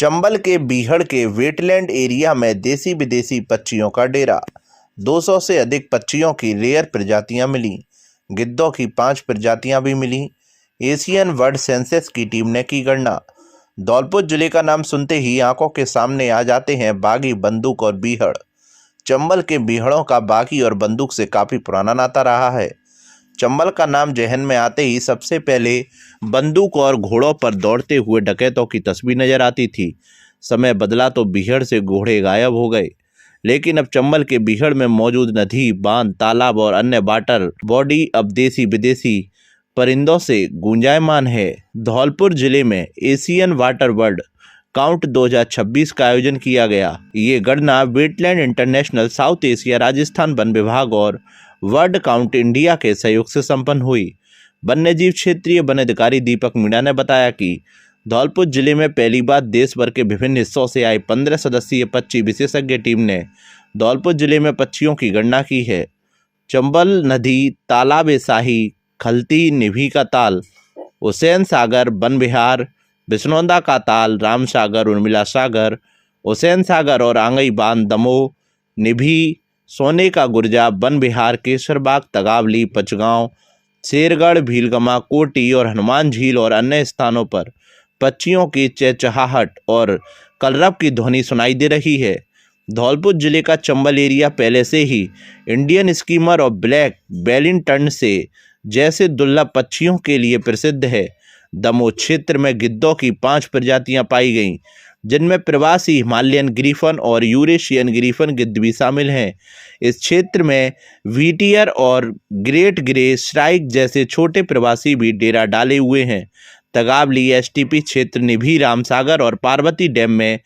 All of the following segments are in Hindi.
चंबल के बीहड़ के वेटलैंड एरिया में देसी विदेशी पक्षियों का डेरा। 200 से अधिक पक्षियों की रेयर प्रजातियां मिली। गिद्धों की 5 प्रजातियां भी मिली। एशियन बर्ड सेंसस की टीम ने की गणना। धौलपुर जिले का नाम सुनते ही आंखों के सामने आ जाते हैं बागी, बंदूक और बीहड़। चंबल के बीहड़ों का बागी और बंदूक से काफी पुराना नाता रहा है। चंबल का नाम जहन में आते ही सबसे पहले बंदूक और घोड़ों पर दौड़ते हुए डकैतों की तस्वीर नजर आती थी। समय बदला तो बीहड़ से घोड़े गायब हो गए, लेकिन अब चंबल के बीहड़ में मौजूद नदी, बांध, तालाब और अन्य वाटर बॉडी अब देसी विदेशी परिंदों से गुंजायमान है। धौलपुर जिले में एशियन वाटर बर्ड काउंट 2026 का आयोजन किया गया। ये गणना wetland international, south Asia, Rajasthan one विभाग और वर्ड काउंट इंडिया के सहयोग से संपन्न हुई। वन्यजीव क्षेत्रीय वन अधिकारी दीपक मीणा ने बताया कि धौलपुर जिले में पहली बार देश भर के विभिन्न हिस्सों से आई 15 सदस्यीय पक्षी विशेषज्ञ टीम ने धौलपुर जिले में पक्षियों की गणना की है। चंबल नदी, तालाब ए शाही, खलती, निभी का ताल, हुसैन सागर, वन विहार, बिश्नौदा का ताल, राम सागर, उर्मिला सागर, हुसैन सागर और आंगई बांध, दमोह, निभी, सोने का गुर्जा, वन विहार, केसरबाग, तगावली, पचगांव, शेरगढ़, भीलगमा, कोटी और हनुमान झील और अन्य स्थानों पर पक्षियों की चहचहाहट और कलरव की ध्वनि सुनाई दे रही है। धौलपुर जिले का चंबल एरिया पहले से ही इंडियन स्कीमर और ब्लैक बेलिंगटन से जैसे दुर्लभ पक्षियों के लिए प्रसिद्ध है। दमोह क्षेत्र में गिद्धों की 5 प्रजातियां पाई गईं, जिनमें प्रवासी हिमालयन ग्रीफन और यूरेशियन ग्रीफन गिद्ध भी शामिल हैं। इस क्षेत्र में व्हीटियर और ग्रेट ग्रे श्राइक जैसे छोटे प्रवासी भी डेरा डाले हुए हैं। तगावली एसटीपी क्षेत्र, निभी, रामसागर और पार्वती डैम में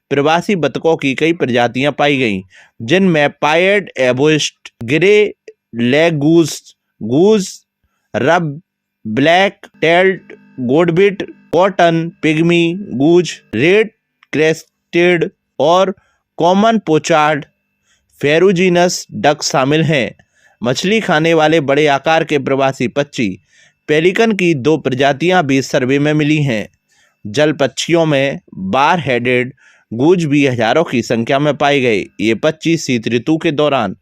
प्रवासी बतखों की कई प्रजातियां पाई गईं, जिनमें पायड एबोइस्ट, ग्रे लेग गूज, गूज रब, ब्लैक टेल्ड गोडबिट, कॉटन पिग्मी गूज, रेड क्रेस्टेड और कॉमन पोचार्ड फेरुजीनस डक शामिल हैं। मछली खाने वाले बड़े आकार के प्रवासी पक्षी पेलिकन की 2 प्रजातियां भी सर्वे में मिली हैं। जल पक्षियों में बार हेडेड गूज भी हजारों की संख्या में पाए गए। ये पक्षी शीत ऋतु के दौरान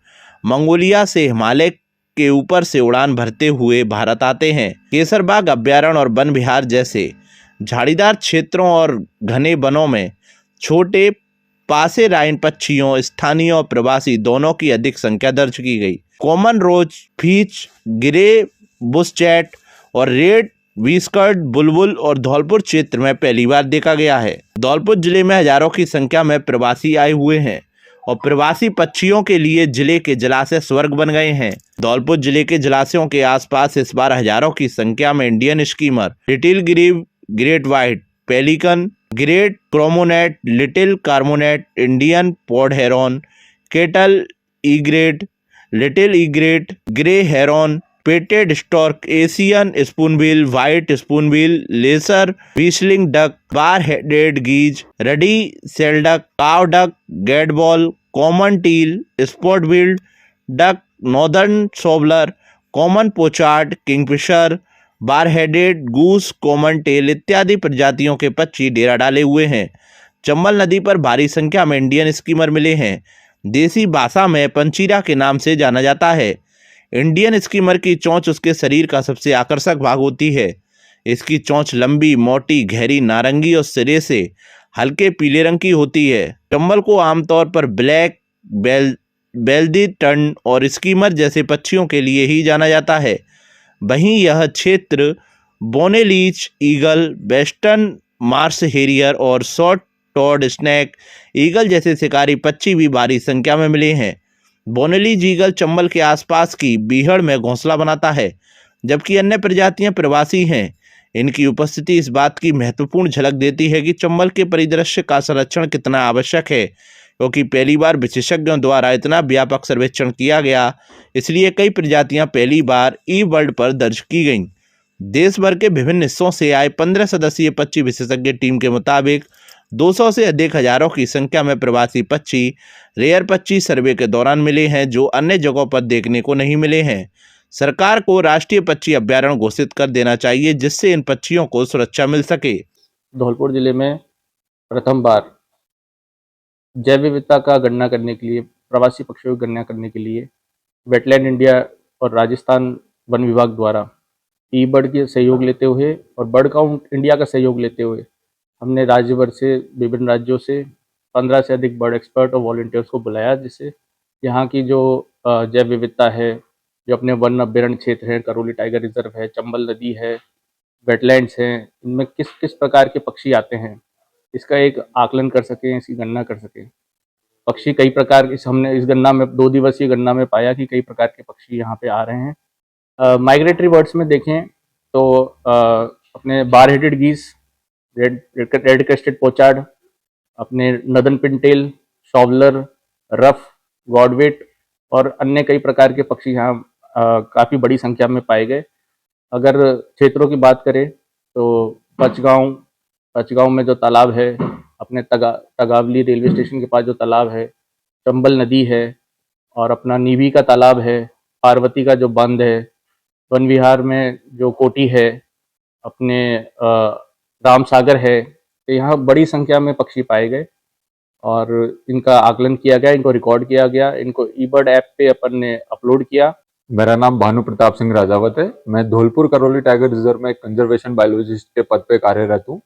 मंगोलिया से हिमालय के ऊपर से उड़ान भरते हुए भारत आते हैं। केसरबाग अभ्यारण्य और वन विहार जैसे झाड़ीदार क्षेत्रों और घने वनों में छोटे पासेराइन पक्षियों, स्थानीय और प्रवासी दोनों की अधिक संख्या दर्ज की गई। कॉमन रोज फीच, ग्रे बुशचैट और रेड व्हिस्कर्ड बुलबुल और धौलपुर क्षेत्र में पहली बार देखा गया है। धौलपुर जिले में हजारों की संख्या में प्रवासी आए हुए हैं और प्रवासी पक्षियों के लिए जिले के जलाशय स्वर्ग बन गए हैं। धौलपुर जिले के जलाशयों के आसपास इस बार हजारों की संख्या में Indian skimmer, little grebe, great white pelican, great cormorant, little cormorant, Indian pond heron, cattle egret, little egret, grey heron, painted stork, Asian spoonbill, white spoonbill, lesser whistling duck, bar headed geese, ruddy shelduck, काव duck, gadwall, common teal, spot billed duck, northern shoveler, common pochard, kingfisher, bar headed goose, common teal इत्यादि प्रजातियों के पक्षी डेरा डाले हुए हैं। चंबल नदी पर भारी संख्या में इंडियन स्कीमर मिले हैं। देसी भाषा में पंचीरा के नाम से जाना जाता है। इंडियन स्कीमर की चोंच उसके शरीर का सबसे आकर्षक भाग होती है। इसकी चोंच लंबी, मोटी, गहरी नारंगी और सिरे से हल्के पीले रंग की होती है। चंबल को आमतौर पर ब्लैक बेल्दी टर्न और स्कीमर जैसे पक्षियों के लिए ही जाना जाता है। वहीं यह क्षेत्र बोनेलीच ईगल, वेस्टर्न मार्श हेरियर और शॉर्ट टॉड स्नैक ईगल जैसे शिकारी पक्षी भी भारी संख्या में मिले हैं। बोनेलीज ईगल चंबल के आसपास की बीहड़ में घोंसला बनाता है, जबकि अन्य प्रजातियां प्रवासी हैं। इनकी उपस्थिति इस बात की महत्वपूर्ण झलक देती है कि चंबल के परिदृश्य का संरक्षण कितना आवश्यक है, क्योंकि पहली बार विशेषज्ञों द्वारा इतना व्यापक सर्वेक्षण किया गया, इसलिए कई प्रजातियां पहली बार ई वर्ल्ड पर दर्ज की गईं। देश भर के विभिन्न हिस्सों से आए 15 सदस्यीय पक्षी विशेषज्ञ टीम के मुताबिक 200 से अधिक हजारों की संख्या में प्रवासी पक्षी, रेयर पक्षी सर्वे के दौरान मिले हैं, जो अन्य जगहों पर देखने को नहीं मिले हैं। सरकार को राष्ट्रीय पक्षी अभ्यारण्य घोषित कर देना चाहिए, जिससे इन पक्षियों को सुरक्षा मिल सके। धौलपुर जिले में प्रथम बार जैव विविधता का गणना करने के लिए, प्रवासी पक्षियों की गणना करने के लिए वेटलैंड इंडिया और राजस्थान वन विभाग द्वारा ई बर्ड के सहयोग लेते हुए और बर्ड काउंट इंडिया का सहयोग लेते हुए हमने राज्य भर से, विभिन्न राज्यों से 15 से अधिक बर्ड एक्सपर्ट और वॉलंटियर्स को बुलाया, जिससे यहाँ की जो जैव विविधता है, जो अपने वन अभ्यारण्य क्षेत्र हैं, करौली टाइगर रिजर्व है, चंबल नदी है, वेटलैंड्स हैं, इनमें किस किस प्रकार के पक्षी आते हैं, इसका एक आकलन कर सकें, इसकी गणना कर सकें। पक्षी कई प्रकार, इस हमने इस गणना में 2 दिवसीय गणना में पाया कि कई प्रकार के पक्षी यहाँ पे आ रहे हैं। माइग्रेटरी बर्ड्स में देखें तो अपने बार हेडेड गीस, रेड क्रेस्टेड पोचार्ड, अपने नदन पिनटेल, शॉवलर, रफ, गॉडवेट और अन्य कई प्रकार के पक्षी यहाँ काफ़ी बड़ी संख्या में पाए गए। अगर क्षेत्रों की बात करें तो पचगांव पचगांव में जो तालाब है, अपने तगावली रेलवे स्टेशन के पास जो तालाब है, चंबल नदी है और अपना नीवी का तालाब है, पार्वती का जो बंद है, वन विहार में जो कोटी है, अपने राम सागर है, तो यहाँ बड़ी संख्या में पक्षी पाए गए और इनका आकलन किया गया, इनको रिकॉर्ड किया गया, इनको ई बर्ड ऐप पे अपन ने अपलोड किया। मेरा नाम भानु प्रताप सिंह राजावत है। मैं धौलपुर करौली टाइगर रिजर्व में कंजर्वेशन बायोलॉजिस्ट के पद पे कार्यरत हूँ।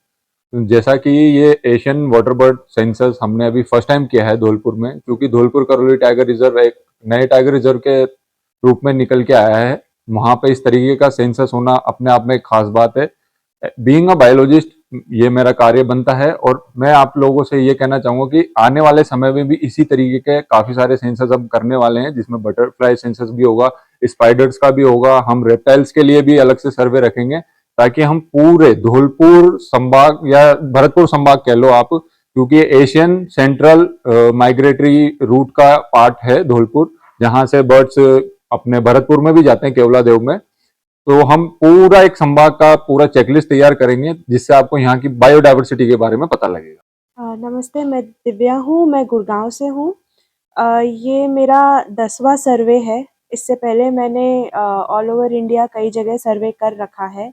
जैसा कि ये एशियन वाटर बर्ड सेंसस हमने अभी फर्स्ट टाइम किया है धौलपुर में, क्योंकि धौलपुर करौली टाइगर रिजर्व एक नए टाइगर रिजर्व के रूप में निकल के आया है। वहां पे इस तरीके का सेंसस होना अपने आप में एक खास बात है। बीइंग अ बायोलॉजिस्ट ये मेरा कार्य बनता है और मैं आप लोगों से ये कहना चाहूंगा कि आने वाले समय में भी इसी तरीके के काफी सारे सेंसस हम करने वाले हैं, जिसमें बटरफ्लाई सेंसस भी होगा, स्पाइडर्स का भी होगा, हम रेप्टाइल्स के लिए भी अलग से सर्वे रखेंगे, ताकि हम पूरे धौलपुर संभाग या भरतपुर संभाग कह लो आप, क्योंकि एशियन सेंट्रल माइग्रेटरी रूट का पार्ट है धौलपुर, जहां से बर्ड्स अपने भरतपुर में भी जाते हैं, केवला देव में। तो हम पूरा एक संभाग का पूरा चेकलिस्ट तैयार करेंगे, जिससे आपको यहाँ की बायोडायवर्सिटी के बारे में पता लगेगा। नमस्ते, मैं दिव्या हूँ, मैं गुड़गांव से हूँ। ये मेरा 10वां सर्वे है। इससे पहले मैंने ऑल ओवर इंडिया कई जगह सर्वे कर रखा है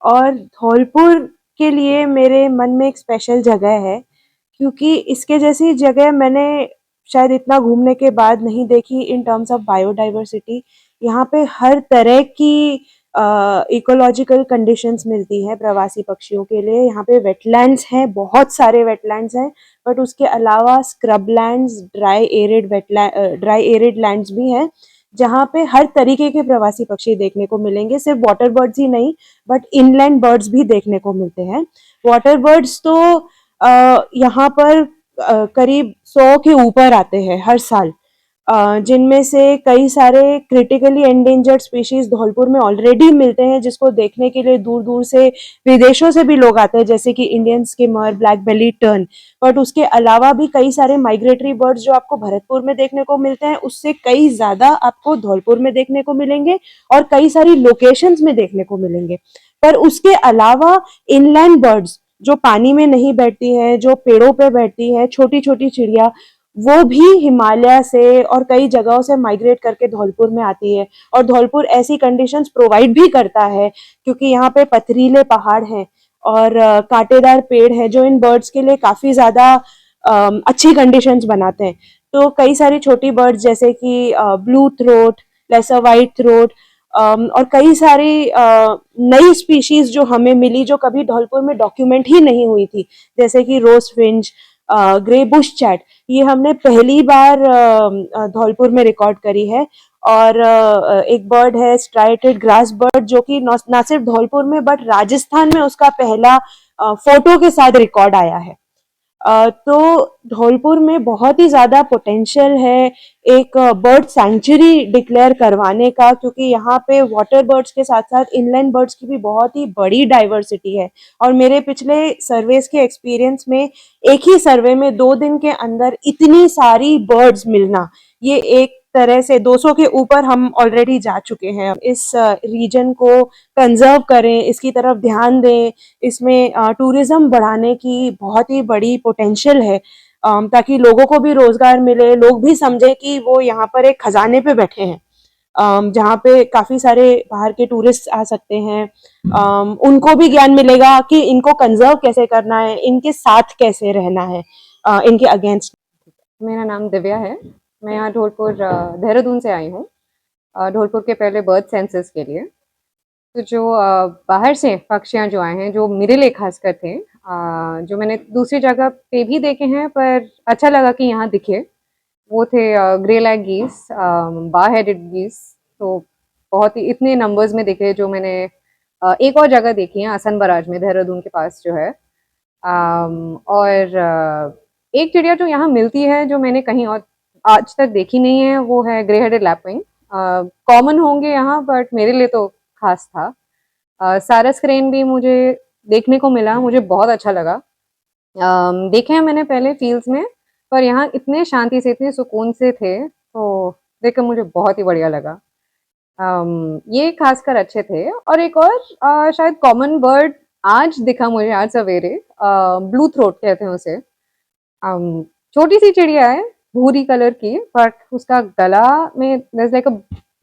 और धौलपुर के लिए मेरे मन में एक स्पेशल जगह है, क्योंकि इसके जैसी जगह मैंने शायद इतना घूमने के बाद नहीं देखी इन टर्म्स ऑफ बायोडायवर्सिटी। यहाँ पे हर तरह की इकोलॉजिकल कंडीशंस मिलती हैं प्रवासी पक्षियों के लिए। यहाँ पे वेटलैंड्स हैं, बहुत सारे वेटलैंड्स हैं, बट उसके अलावा स्क्रबलैंड्स, ड्राई एरिड लैंड्स भी हैं, जहाँ पे हर तरीके के प्रवासी पक्षी देखने को मिलेंगे। सिर्फ वाटर बर्ड्स ही नहीं, बट इनलैंड बर्ड्स भी देखने को मिलते हैं। वाटर बर्ड्स तो यहाँ पर करीब 100 के ऊपर आते हैं हर साल, जिनमें से कई सारे क्रिटिकली एंडेंजर्ड स्पीशीज धौलपुर में ऑलरेडी मिलते हैं, जिसको देखने के लिए दूर दूर से विदेशों से भी लोग आते हैं, जैसे कि Indian skimmer, black belly tern. But उसके अलावा भी कई सारे माइग्रेटरी बर्ड्स जो आपको भरतपुर में देखने को मिलते हैं, उससे कई ज्यादा आपको धौलपुर में देखने को मिलेंगे और कई सारी लोकेशंस में देखने को मिलेंगे। पर उसके अलावा इनलैंड बर्ड्स जो पानी में नहीं बैठती है, जो पेड़ों पे बैठती है, छोटी छोटी चिड़िया, वो भी हिमालय से और कई जगहों से माइग्रेट करके धौलपुर में आती है। और धौलपुर ऐसी कंडीशंस प्रोवाइड भी करता है, क्योंकि यहाँ पे पथरीले पहाड़ हैं और कांटेदार पेड़ है, जो इन बर्ड्स के लिए काफी ज्यादा अच्छी कंडीशंस बनाते हैं। तो कई सारी छोटी बर्ड्स जैसे कि blue throat, lesser white throat, और कई सारी नई स्पीशीज जो हमें मिली, जो कभी धौलपुर में डॉक्यूमेंट ही नहीं हुई थी, जैसे कि रोज फिंच, ग्रे बुश चैट, ये हमने पहली बार धौलपुर में रिकॉर्ड करी है। और एक बर्ड है स्ट्राइटेड ग्रास बर्ड, जो कि ना सिर्फ धौलपुर में बट राजस्थान में उसका पहला फोटो के साथ रिकॉर्ड आया है। तो धौलपुर में बहुत ही ज्यादा पोटेंशियल है एक बर्ड सैंक्चुरी डिक्लेयर करवाने का, क्योंकि यहाँ पे वाटर बर्ड्स के साथ साथ इनलैंड बर्ड्स की भी बहुत ही बड़ी डाइवर्सिटी है। और मेरे पिछले सर्वेस के एक्सपीरियंस में एक ही सर्वे में 2 दिन के अंदर इतनी सारी बर्ड्स मिलना, ये एक तरह से 200 के ऊपर हम ऑलरेडी जा चुके हैं। इस रीजन को कंजर्व करें, इसकी तरफ ध्यान दें, इसमें टूरिज्म बढ़ाने की बहुत ही बड़ी पोटेंशियल है, ताकि लोगों को भी रोजगार मिले, लोग भी समझे कि वो यहाँ पर एक खजाने पे बैठे हैं। जहाँ पे काफ़ी सारे बाहर के टूरिस्ट आ सकते हैं। उनको भी ज्ञान मिलेगा कि इनको कंजर्व कैसे करना है, इनके साथ कैसे रहना है, इनके अगेंस्ट। मेरा नाम दिव्या है। मैं यहाँ धौलपुर देहरादून से आई हूँ, धौलपुर के पहले बर्ड सेंसस के लिए। तो जो बाहर से पक्षियाँ जो आए हैं, जो मेरे लिए खासकर थे, जो मैंने दूसरी जगह पे भी देखे हैं पर अच्छा लगा कि यहाँ दिखे, वो थे ग्रे लैग गीस, बार हेडेड गीस। तो बहुत ही इतने नंबर्स में दिखे जो मैंने एक और जगह देखी है, आसन बराज में, देहरादून के पास जो है। और एक चिड़िया जो यहाँ मिलती है जो मैंने कहीं और आज तक देखी नहीं है, वो है ग्रे हेडेड लैपविंग। कॉमन होंगे यहाँ बट मेरे लिए तो खास था। सारस क्रेन भी मुझे देखने को मिला, मुझे बहुत अच्छा लगा। देखे हैं मैंने पहले फील्ड्स में, पर यहाँ इतने शांति से, इतने सुकून से थे, तो देखकर मुझे बहुत ही बढ़िया लगा। ये खासकर अच्छे थे। और एक और शायद कॉमन बर्ड आज दिखा मुझे, आज सवेरे, ब्लू थ्रोट कहते हैं उसे। छोटी सी चिड़िया है, भूरी कलर की, बट उसका गला में there's like a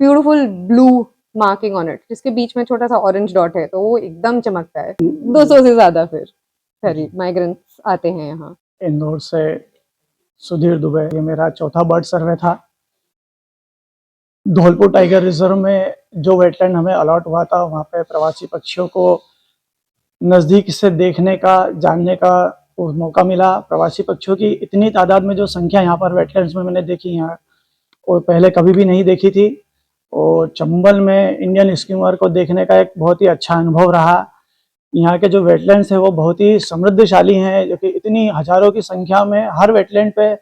beautiful blue marking on it, जिसके बीच में छोटा सा ऑरेंज डॉट है, तो वो एकदम चमकता है। 200 से ज्यादा फिर माइग्रेंट्स आते हैं यहाँ। इंदौर से सुधीर दुबे। ये मेरा चौथा बर्ड सर्वे था। धौलपुर टाइगर रिजर्व में जो वेटलैंड हमें अलॉट हुआ था, वहाँ पे प्रवासी पक्षियों को नज़दीक से देखने का, जानने का मौका मिला। प्रवासी पक्षियों की इतनी तादाद में जो संख्या यहाँ पर वेटलैंड्स में मैंने देखी यहाँ, और पहले कभी भी नहीं देखी थी। और चंबल में इंडियन स्कीमर को देखने का एक बहुत ही अच्छा अनुभव रहा। यहाँ के जो वेटलैंड्स हैं वो बहुत ही समृद्धशाली हैं, जो कि इतनी हजारों की संख्या में हर वेटलैंड पे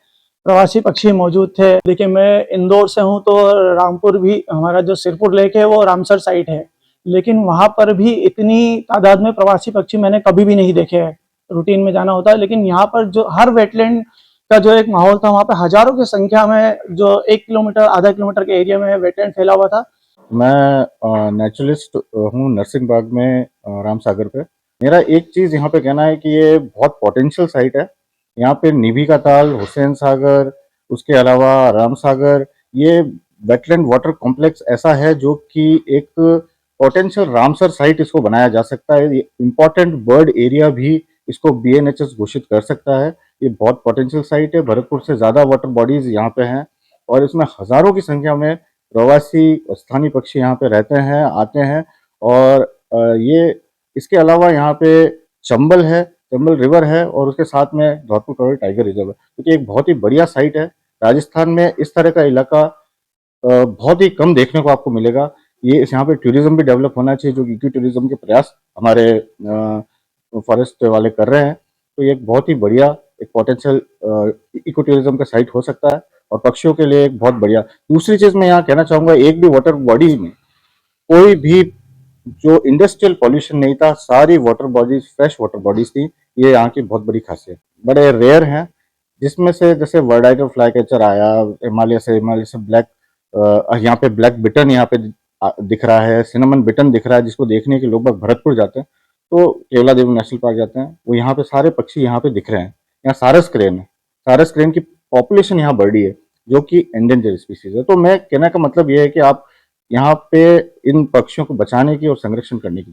प्रवासी पक्षी मौजूद थे। देखिए, मैं इंदौर से हूँ, तो रामपुर भी, हमारा जो सिरपुर लेक है वो रामसर साइट है, लेकिन वहाँ पर भी इतनी तादाद में प्रवासी पक्षी मैंने कभी भी नहीं देखे हैं। रूटीन में जाना होता है, लेकिन यहाँ पर जो हर वेटलैंड का जो एक माहौल था, वहाँ पे हजारों की संख्या में, जो 1 किलोमीटर, आधा किलोमीटर के एरिया में वेटलैंड फैला हुआ था। मैं नेचुरलिस्ट हूँ नरसिंह बाग में, राम सागर पे। मेरा एक चीज़ यहाँ पे कहना है कि ये बहुत पोटेंशियल साइट है। यहाँ पे निभी का ताल, हुसैन सागर, उसके अलावा राम सागर, ये वेटलैंड वाटर कॉम्प्लेक्स ऐसा है जो कि एक पोटेंशियल रामसर साइट इसको बनाया जा सकता है। इम्पोर्टेंट बर्ड एरिया भी इसको BNHS घोषित कर सकता है। ये बहुत पोटेंशियल साइट है। भरतपुर से ज़्यादा वाटर बॉडीज यहाँ पे हैं और इसमें हज़ारों की संख्या में प्रवासी स्थानीय पक्षी यहाँ पे रहते हैं, आते हैं। और ये इसके अलावा यहाँ पे चंबल है, चंबल रिवर है, और उसके साथ में धौलपुर करोली टाइगर रिजर्व है, क्योंकि एक बहुत ही बढ़िया साइट है। राजस्थान में इस तरह का इलाका बहुत ही कम देखने को आपको मिलेगा। ये यहाँ पे टूरिज्म भी डेवलप होना चाहिए, जो इको टूरिज्म के प्रयास हमारे फॉरेस्ट वाले कर रहे हैं। तो ये एक बहुत ही बढ़िया, एक पोटेंशियल इको टूरिज्म का साइट हो सकता है और पक्षियों के लिए एक बहुत बढ़िया। दूसरी चीज मैं यहाँ कहना चाहूंगा, एक भी वाटर बॉडीज में कोई भी जो इंडस्ट्रियल पॉल्यूशन नहीं था, सारी water bodies fresh water bodies थी। ये यहाँ की बहुत बड़ी खासियत। बड़े रेयर हैं, जिसमें से जैसे वर्ड आइडल फ्लाई कैचर आया हिमालय से ब्लैक, यहाँ पे ब्लैक बिटन यहाँ पे दिख रहा है, सिनेमन बिटन दिख रहा है, जिसको देखने के लोग भरतपुर जाते हैं, तो केवला देवी नेशनल पार्क जाते हैं, वो यहाँ पे सारे पक्षी यहाँ पे दिख रहे हैं। यहाँ सारस क्रेन है, सारस क्रेन की पॉपुलेशन यहाँ बढ़ी है, जो कि एंडेंजर स्पीसीज है। तो मैं कहने का मतलब ये है कि आप यहाँ पे इन पक्षियों को बचाने की और संरक्षण करने की